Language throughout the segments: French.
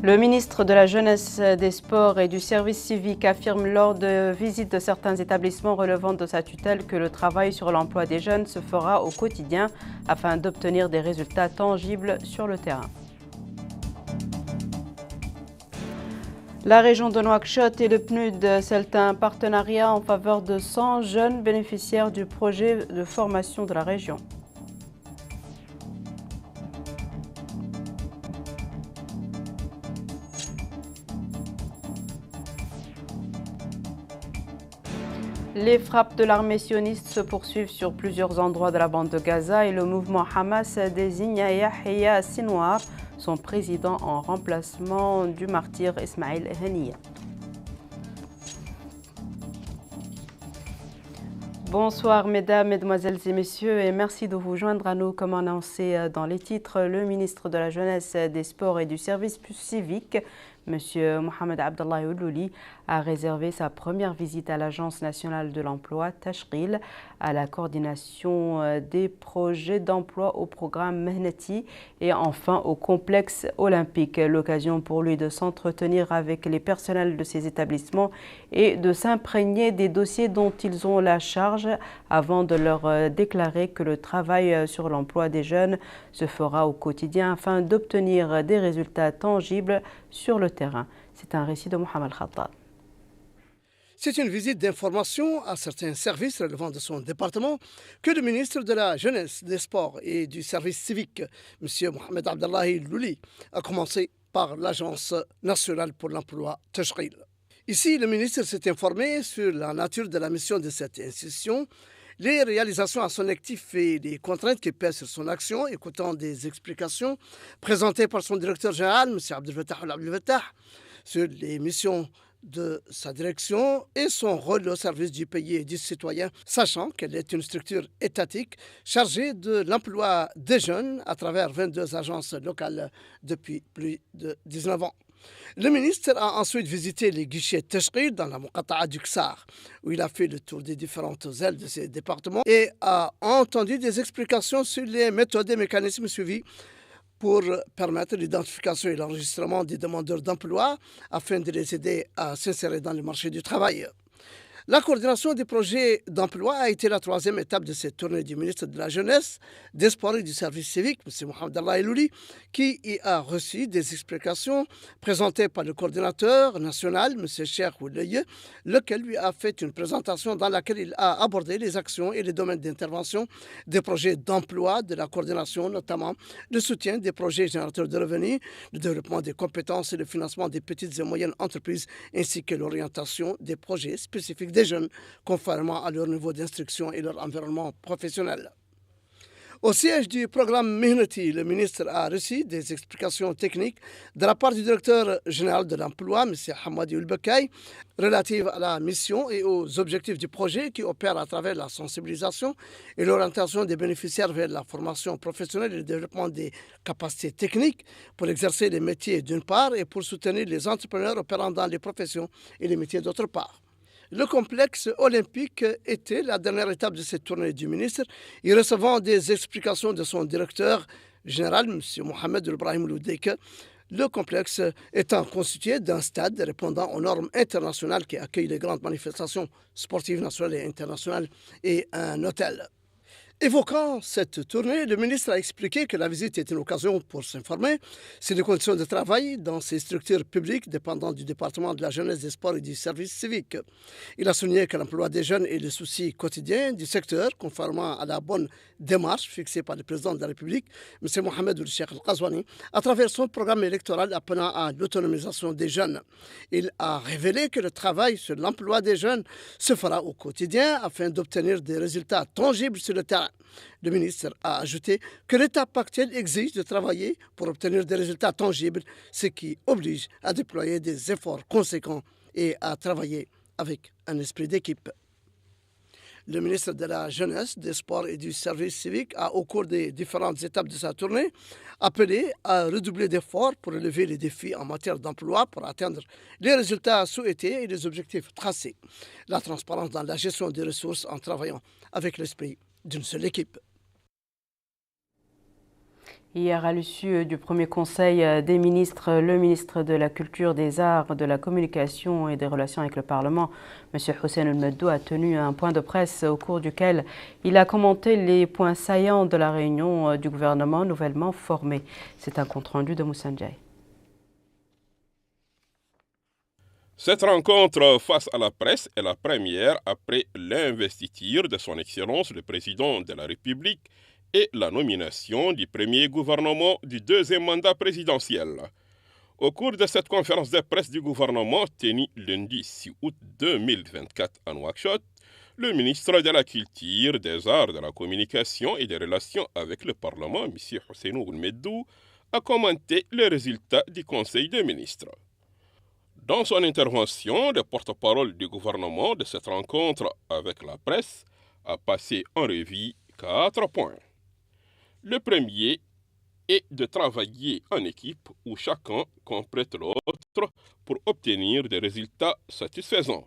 Le ministre de la Jeunesse, des Sports et du Service civique affirme lors de visites de certains établissements relevant de sa tutelle que le travail sur l'emploi des jeunes se fera au quotidien afin d'obtenir des résultats tangibles sur le terrain. La région de Nouakchott et le PNUD scellent un partenariat en faveur de 100 jeunes bénéficiaires du projet de formation de la région. Les frappes de l'armée sioniste se poursuivent sur plusieurs endroits de la bande de Gaza et le mouvement Hamas désigne Yahya Sinwar, son président, en remplacement du martyr Ismail Haniyeh. Bonsoir mesdames, mesdemoiselles et messieurs et merci de vous joindre à nous. Comme annoncé dans les titres, le ministre de la Jeunesse, des Sports et du Service civique, M. Mohamed Abdallah Oulouli, a réservé sa première visite à l'Agence nationale de l'emploi, Tashghil, à la coordination des projets d'emploi au programme Mehnati et enfin au complexe olympique. L'occasion pour lui de s'entretenir avec les personnels de ces établissements et de s'imprégner des dossiers dont ils ont la charge avant de leur déclarer que le travail sur l'emploi des jeunes se fera au quotidien afin d'obtenir des résultats tangibles sur le terrain. C'est un récit de Mohamed Khattab. C'est une visite d'information à certains services relevant de son département que le ministre de la Jeunesse, des Sports et du Service civique, M. Mohamed Abdallah Oulouli, a commencé par l'Agence nationale pour l'emploi Tashghil. Ici, le ministre s'est informé sur la nature de la mission de cette institution, les réalisations à son actif et les contraintes qui pèsent sur son action, écoutant des explications présentées par son directeur général, M. Abdel Fattah, sur les missions de sa direction et son rôle au service du pays et du citoyen, sachant qu'elle est une structure étatique chargée de l'emploi des jeunes à travers 22 agences locales depuis plus de 19 ans. Le ministre a ensuite visité les guichets Tashghil dans la Muqatta'a du Ksar, où il a fait le tour des différentes ailes de ces départements et a entendu des explications sur les méthodes et mécanismes suivis pour permettre l'identification et l'enregistrement des demandeurs d'emploi afin de les aider à s'insérer dans le marché du travail. La coordination des projets d'emploi a été la troisième étape de cette tournée du ministre de la Jeunesse, des Sports et du Service civique, M. Mohamed Abdallah Oulouli, qui y a reçu des explications présentées par le coordinateur national, M. Cheikh Oulaye, lequel lui a fait une présentation dans laquelle il a abordé les actions et les domaines d'intervention des projets d'emploi, de la coordination, notamment le soutien des projets générateurs de revenus, le développement des compétences et le financement des petites et moyennes entreprises, ainsi que l'orientation des projets spécifiques des jeunes, conformément à leur niveau d'instruction et leur environnement professionnel. Au siège du programme Mehnati, le ministre a reçu des explications techniques de la part du directeur général de l'emploi, M. Hamadi Oulbekay, relatives à la mission et aux objectifs du projet qui opèrent à travers la sensibilisation et l'orientation des bénéficiaires vers la formation professionnelle et le développement des capacités techniques pour exercer les métiers d'une part et pour soutenir les entrepreneurs opérant dans les professions et les métiers d'autre part. Le complexe olympique était la dernière étape de cette tournée du ministre, y recevant des explications de son directeur général, M. Mohamed Ibrahim Loudeke, le complexe étant constitué d'un stade répondant aux normes internationales qui accueillent les grandes manifestations sportives nationales et internationales et un hôtel. Évoquant cette tournée, le ministre a expliqué que la visite est une occasion pour s'informer sur les conditions de travail dans ces structures publiques dépendant du département de la jeunesse, des sports et du service civique. Il a souligné que l'emploi des jeunes est le souci quotidien du secteur, conformément à la bonne démarche fixée par le président de la République, M. Mohamed Ould Cheikh Al-Qazouani, à travers son programme électoral appelant à l'autonomisation des jeunes. Il a révélé que le travail sur l'emploi des jeunes se fera au quotidien afin d'obtenir des résultats tangibles sur le terrain. Le ministre a ajouté que l'étape actuelle exige de travailler pour obtenir des résultats tangibles, ce qui oblige à déployer des efforts conséquents et à travailler avec un esprit d'équipe. Le ministre de la Jeunesse, des Sports et du Service civique a, au cours des différentes étapes de sa tournée, appelé à redoubler d'efforts pour relever les défis en matière d'emploi pour atteindre les résultats souhaités et les objectifs tracés. La transparence dans la gestion des ressources en travaillant avec l'esprit d'une seule équipe. Hier, à l'issue du premier conseil des ministres, le ministre de la Culture, des Arts, de la Communication et des Relations avec le Parlement, M. Hossein El-Meddou, a tenu un point de presse au cours duquel il a commenté les points saillants de la réunion du gouvernement nouvellement formé. C'est un compte-rendu de Moussa Ndiaye. Cette rencontre face à la presse est la première après l'investiture de son Excellence le Président de la République et la nomination du premier gouvernement du deuxième mandat présidentiel. Au cours de cette conférence de presse du gouvernement tenue lundi 6 août 2024 à Nouakchott, le ministre de la Culture, des Arts, de la Communication et des Relations avec le Parlement, M. Hossein El-Meddou, a commenté les résultats du Conseil des ministres. Dans son intervention, le porte-parole du gouvernement de cette rencontre avec la presse a passé en revue 4 points. Le premier est de travailler en équipe où chacun complète l'autre pour obtenir des résultats satisfaisants.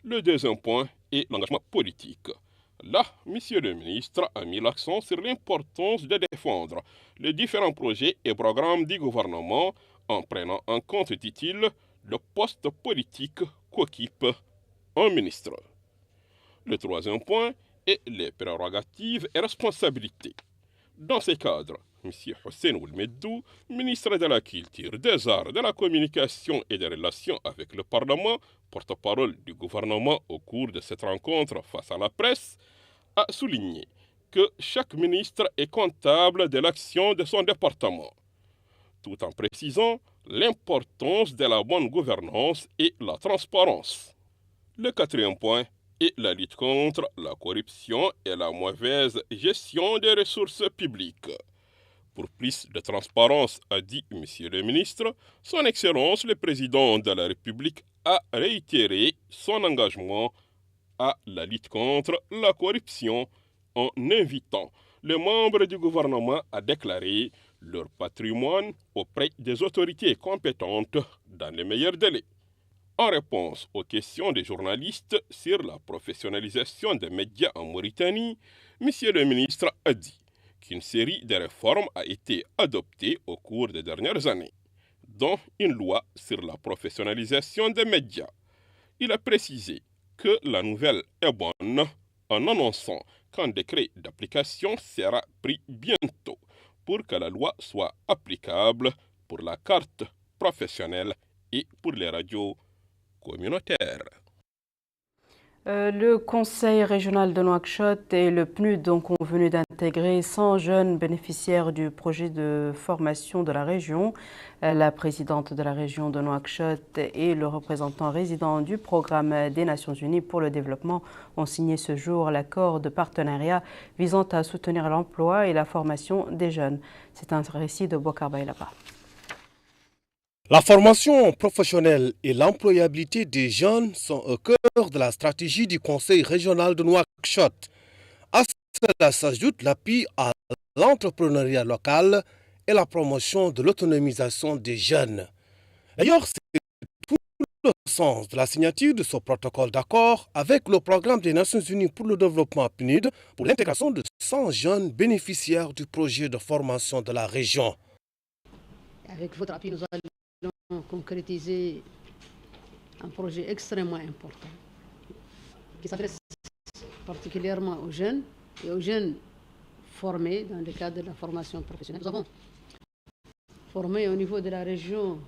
Le deuxième point est l'engagement politique. Là, M. le ministre a mis l'accent sur l'importance de défendre les différents projets et programmes du gouvernement en prenant en compte, dit-il, le poste politique qu'occupe un ministre. Le troisième point est les prérogatives et responsabilités. Dans ce cadre, M. Hossein El-Meddou, ministre de la Culture, des Arts, de la Communication et des Relations avec le Parlement, porte-parole du gouvernement au cours de cette rencontre face à la presse, a souligné que chaque ministre est comptable de l'action de son département, tout en précisant l'importance de la bonne gouvernance et la transparence. Le quatrième point est la lutte contre la corruption et la mauvaise gestion des ressources publiques. Pour plus de transparence, a dit M. le ministre, son Excellence le Président de la République a réitéré son engagement à la lutte contre la corruption en invitant les membres du gouvernement à déclarer leur patrimoine auprès des autorités compétentes dans les meilleurs délais. En réponse aux questions des journalistes sur la professionnalisation des médias en Mauritanie, M. le ministre a dit qu'une série de réformes a été adoptée au cours des dernières années, dont une loi sur la professionnalisation des médias. Il a précisé que la nouvelle est bonne en annonçant qu'un décret d'application sera pris bientôt pour que la loi soit applicable pour la carte professionnelle et pour les radios communautaires. Le Conseil régional de Nouakchott et le PNUD ont convenu d'intégrer 100 jeunes bénéficiaires du projet de formation de la région. La présidente de la région de Nouakchott et le représentant résident du programme des Nations Unies pour le développement ont signé ce jour l'accord de partenariat visant à soutenir l'emploi et la formation des jeunes. C'est un récit de Bouakar Baylaba. La formation professionnelle et l'employabilité des jeunes sont au cœur de la stratégie du Conseil régional de Nouakchott. À cela s'ajoute l'appui à l'entrepreneuriat local et la promotion de l'autonomisation des jeunes. D'ailleurs, c'est tout le sens de la signature de ce protocole d'accord avec le programme des Nations Unies pour le développement PNUD pour l'intégration de 100 jeunes bénéficiaires du projet de formation de la région. Avec votre appui, nous allons concrétiser un projet extrêmement important qui s'adresse particulièrement aux jeunes et aux jeunes formés dans le cadre de la formation professionnelle. Nous avons formé au niveau de la région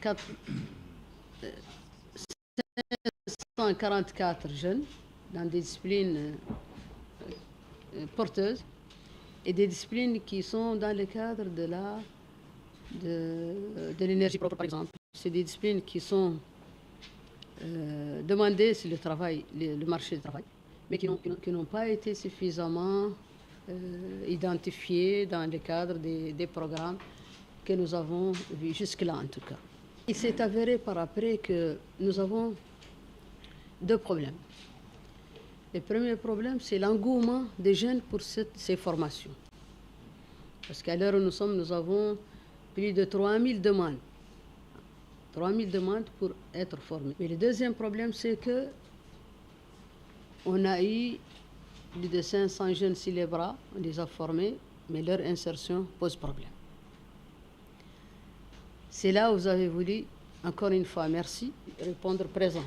544 jeunes dans des disciplines porteuses et des disciplines qui sont dans le cadre de l'énergie propre, par exemple. C'est des disciplines qui sont demandées sur le marché du travail, mais qui n'ont pas été suffisamment identifiées dans le cadre des programmes que nous avons vus jusque-là, en tout cas. Il s'est avéré par après que nous avons deux problèmes. Le premier problème, c'est l'engouement des jeunes pour ces formations. Parce qu'à l'heure où nous sommes, nous avons plus de 3000 demandes. 3000 demandes pour être formés. Mais le deuxième problème, c'est que on a eu plus de 500 jeunes sur les bras, on les a formés, mais leur insertion pose problème. C'est là où vous avez voulu, encore une fois, merci, répondre présent.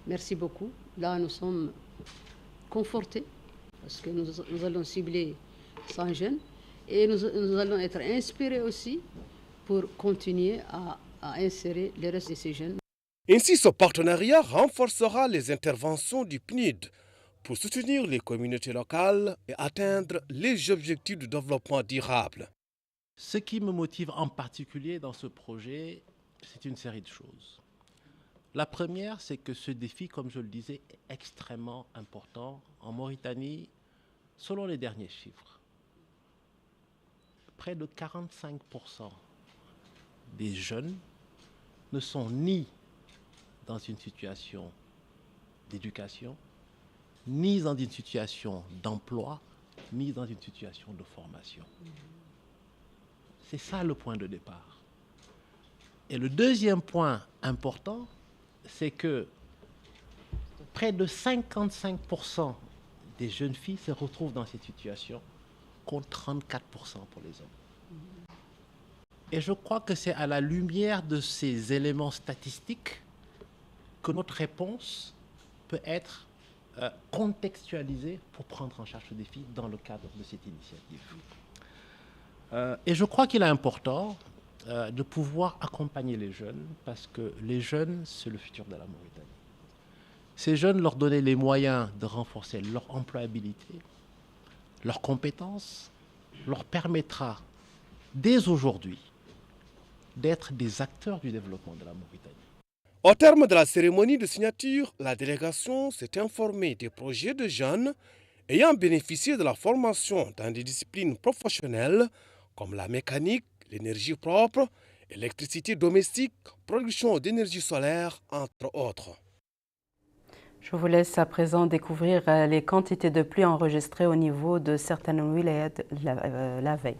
Merci beaucoup. Là, nous sommes confortés parce que nous allons cibler 100 jeunes et nous allons être inspirés aussi pour continuer à insérer le reste de ces jeunes. Ainsi, ce partenariat renforcera les interventions du PNID pour soutenir les communautés locales et atteindre les objectifs de développement durable. Ce qui me motive en particulier dans ce projet, c'est une série de choses. La première, c'est que ce défi, comme je le disais, est extrêmement important. En Mauritanie, selon les derniers chiffres, près de 45% des jeunes ne sont ni dans une situation d'éducation, ni dans une situation d'emploi, ni dans une situation de formation. C'est ça le point de départ. Et le deuxième point important, c'est que près de 55% des jeunes filles se retrouvent dans cette situation, contre 34% pour les hommes. Et je crois que c'est à la lumière de ces éléments statistiques que notre réponse peut être contextualisée pour prendre en charge ce défi dans le cadre de cette initiative. Et je crois qu'il est important de pouvoir accompagner les jeunes parce que les jeunes, c'est le futur de la Mauritanie. Ces jeunes, leur donner les moyens de renforcer leur employabilité, leurs compétences, leur permettra dès aujourd'hui d'être des acteurs du développement de la Mauritanie. Au terme de la cérémonie de signature, la délégation s'est informée des projets de jeunes ayant bénéficié de la formation dans des disciplines professionnelles comme la mécanique, l'énergie propre, électricité domestique, production d'énergie solaire, entre autres. Je vous laisse à présent découvrir les quantités de pluie enregistrées au niveau de certaines wilayas la veille.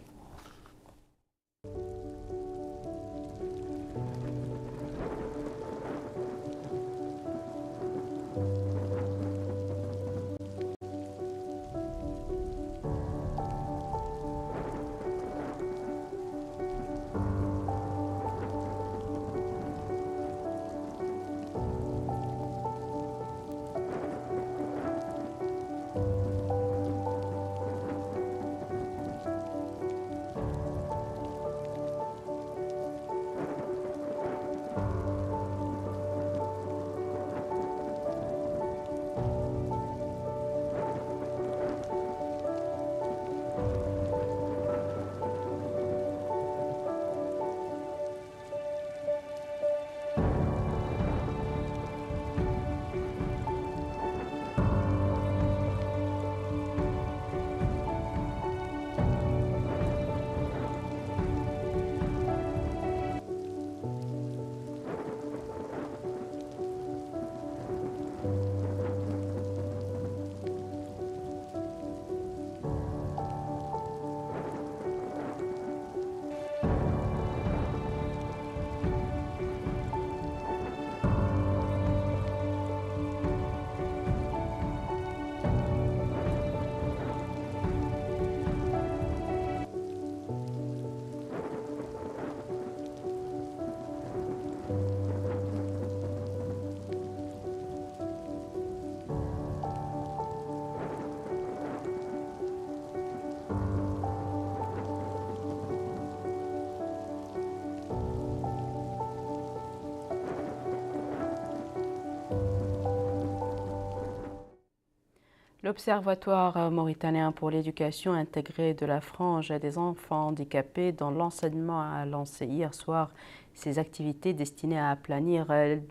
L'Observatoire mauritanien pour l'éducation intégrée de la frange des enfants handicapés dans l'enseignement a lancé hier soir ses activités destinées à aplanir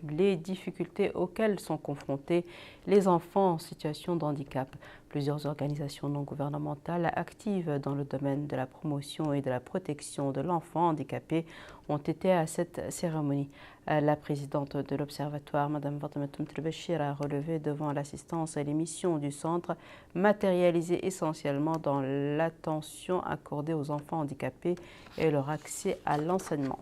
les difficultés auxquelles sont confrontés les enfants en situation de handicap. Plusieurs organisations non gouvernementales actives dans le domaine de la promotion et de la protection de l'enfant handicapé ont été à cette cérémonie. La présidente de l'Observatoire, Mme Fatima Bachir, a relevé devant l'assistance et les missions du centre matérialisées essentiellement dans l'attention accordée aux enfants handicapés et leur accès à l'enseignement.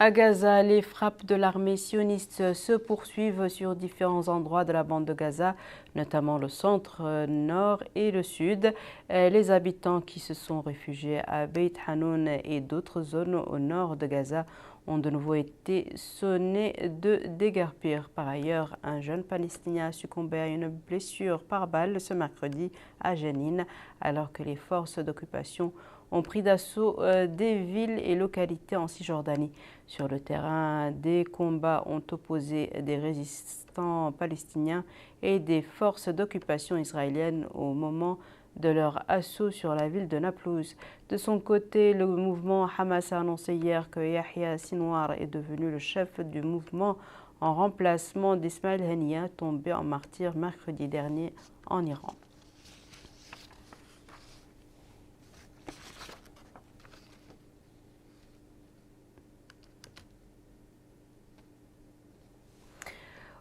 À Gaza, les frappes de l'armée sioniste se poursuivent sur différents endroits de la bande de Gaza, notamment le centre, nord et le sud. Les habitants qui se sont réfugiés à Beit Hanoun et d'autres zones au nord de Gaza ont de nouveau été sonnés de déguerpir. Par ailleurs, un jeune Palestinien a succombé à une blessure par balle ce mercredi à Jenin, alors que les forces d'occupation ont pris d'assaut des villes et localités en Cisjordanie. Sur le terrain, des combats ont opposé des résistants palestiniens et des forces d'occupation israéliennes au moment de leur assaut sur la ville de Naplouse. De son côté, le mouvement Hamas a annoncé hier que Yahya Sinwar est devenu le chef du mouvement en remplacement d'Ismail Haniyeh, tombé en martyr mercredi dernier en Iran.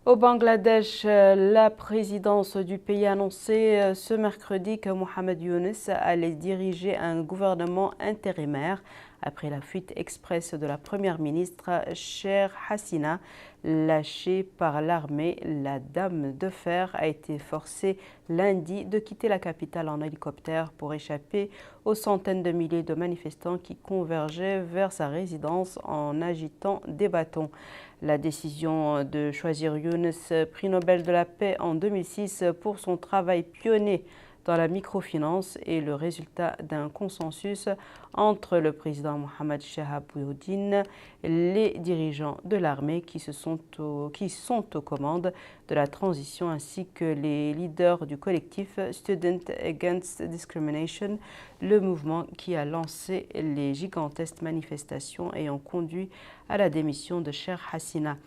Au Bangladesh, la présidence du pays a annoncé ce mercredi que Mohamed Yunus allait diriger un gouvernement intérimaire après la fuite express de la première ministre Sheikh Hasina. Lâchée par l'armée, la Dame de Fer a été forcée lundi de quitter la capitale en hélicoptère pour échapper aux centaines de milliers de manifestants qui convergeaient vers sa résidence en agitant des bâtons. La décision de choisir Yunus, prix Nobel de la paix en 2006 pour son travail pionnier dans la microfinance, est le résultat d'un consensus entre le président Mohamed Shahabuddin, les dirigeants de l'armée qui sont aux commandes de la transition, ainsi que les leaders du collectif Students Against Discrimination, le mouvement qui a lancé les gigantesques manifestations ayant conduit à la démission de Sheikh Hasina.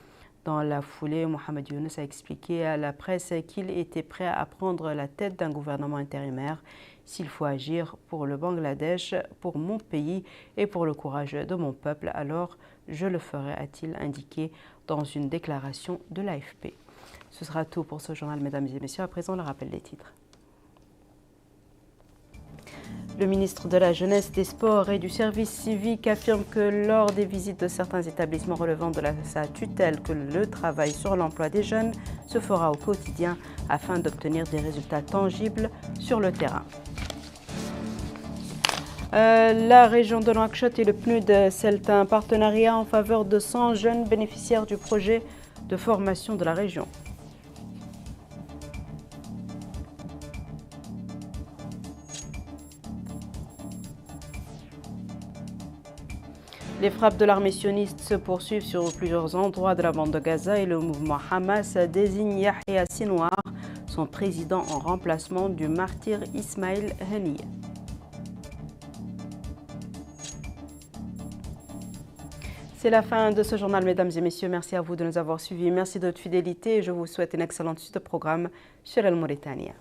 Dans la foulée, Mohamed Yunus a expliqué à la presse qu'il était prêt à prendre la tête d'un gouvernement intérimaire s'il faut agir pour le Bangladesh, pour mon pays et pour le courage de mon peuple, alors je le ferai, a-t-il indiqué dans une déclaration de l'AFP. Ce sera tout pour ce journal, mesdames et messieurs. À présent, le rappel des titres. Le ministre de la Jeunesse, des Sports et du Service civique affirme que lors des visites de certains établissements relevant de sa tutelle, que le travail sur l'emploi des jeunes se fera au quotidien afin d'obtenir des résultats tangibles sur le terrain. La région de Nouakchott et le PNUD scellent un partenariat en faveur de 100 jeunes bénéficiaires du projet de formation de la région. Les frappes de l'armée sioniste se poursuivent sur plusieurs endroits de la bande de Gaza et le mouvement Hamas désigne Yahya Sinwar, son président en remplacement du martyr Ismail Haniyeh. C'est la fin de ce journal, mesdames et messieurs. Merci à vous de nous avoir suivis. Merci de votre fidélité et je vous souhaite une excellente suite de programme sur El Mauritania.